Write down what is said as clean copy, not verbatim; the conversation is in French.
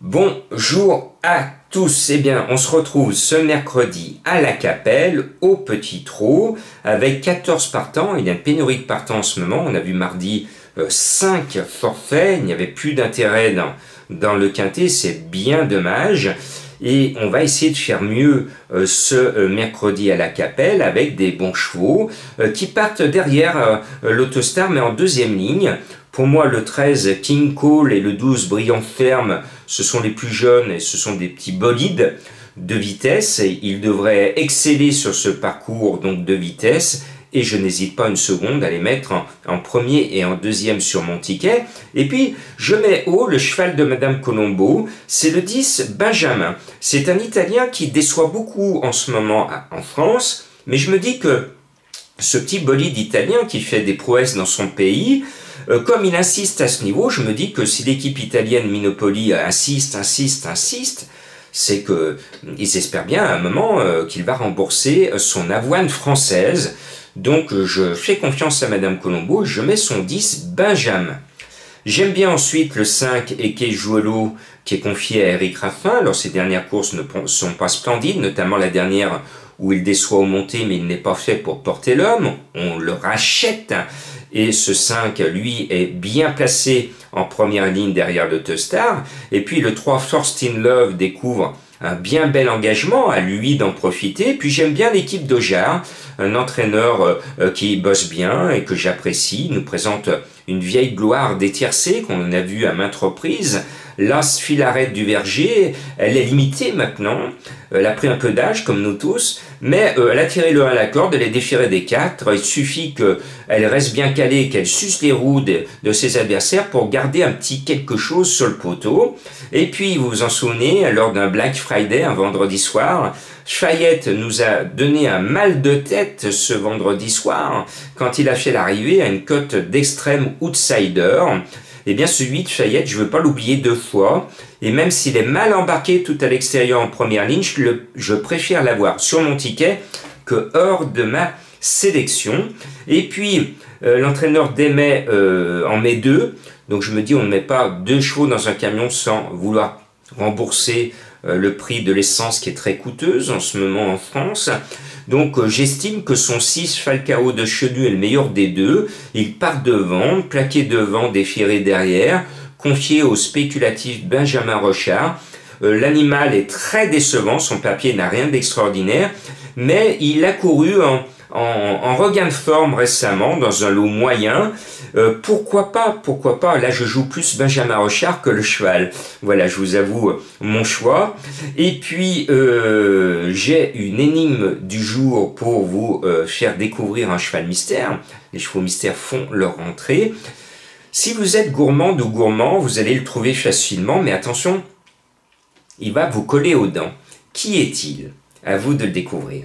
Bonjour à tous, eh bien on se retrouve ce mercredi à la Capelle, au Petit Trot, avec 14 partants. Il y a une pénurie de partants en ce moment. On a vu mardi 5 forfaits, il n'y avait plus d'intérêt dans le quintet, c'est bien dommage. Et on va essayer de faire mieux ce mercredi à la Capelle avec des bons chevaux qui partent derrière l'Autostar mais en deuxième ligne. Pour moi, le 13 King Cole et le 12 Brillant Ferme, ce sont les plus jeunes et ce sont des petits bolides de vitesse. Et ils devraient exceller sur ce parcours donc de vitesse. Et je n'hésite pas une seconde à les mettre en premier et en deuxième sur mon ticket. Et puis, je mets haut le cheval de Madame Colombo. C'est le 10 Benjamin. C'est un Italien qui déçoit beaucoup en ce moment en France. Mais je me dis que ce petit bolide italien qui fait des prouesses dans son pays, comme il insiste à ce niveau, je me dis que si l'équipe italienne Minopoly insiste, c'est qu'ils espèrent bien à un moment qu'il va rembourser son avoine française. Donc je fais confiance à Madame Colombo, je mets son 10 Benjamin. J'aime bien ensuite le 5 Eke Juolo qui est confié à Eric Raffin. Alors ces dernières courses ne sont pas splendides, notamment la dernière où il déçoit au monté mais il n'est pas fait pour porter l'homme. On le rachète. Et ce 5, lui, est bien placé en première ligne derrière l'Autostar. Et puis le 3, First in Love, découvre un bien bel engagement, à lui d'en profiter. Puis j'aime bien l'équipe d'Aujar, un entraîneur qui bosse bien et que j'apprécie. Il nous présente une vieille gloire d'étiercé qu'on a vu à maintes reprises. L'As Filaret du Verger, elle est limitée maintenant, elle a pris un peu d'âge comme nous tous, mais elle a tiré le 1 à la corde, elle est déférée des 4, il suffit qu'elle reste bien calée, qu'elle suce les roues de ses adversaires pour garder un petit quelque chose sur le poteau. Et puis vous vous en souvenez, lors d'un Black Friday, un vendredi soir, Fayette nous a donné un mal de tête ce vendredi soir, quand il a fait l'arrivée à une cote d'extrême outsider. Eh bien celui de Fayette, je ne veux pas l'oublier deux fois, et même s'il est mal embarqué tout à l'extérieur en première ligne, je préfère l'avoir sur mon ticket que hors de ma sélection. Et puis l'entraîneur Desmais en met 2, donc je me dis on ne met pas 2 chevaux dans un camion sans vouloir rembourser le prix de l'essence qui est très coûteuse en ce moment en France. Donc j'estime que son 6 Falcao de Chenu est le meilleur des deux. Il part devant, plaqué devant, déféré derrière, confié au spéculatif Benjamin Rochard. L'animal est très décevant, son papier n'a rien d'extraordinaire, mais il a couru en regain de forme récemment dans un lot moyen. Pourquoi pas, là je joue plus Benjamin Rochard que le cheval. Voilà, je vous avoue mon choix. Et puis j'ai une énigme du jour pour vous faire découvrir un cheval mystère. Les chevaux mystères font leur entrée. Si vous êtes gourmande ou gourmand, vous allez le trouver facilement, mais attention, il va vous coller aux dents. Qui est-il? À vous de le découvrir.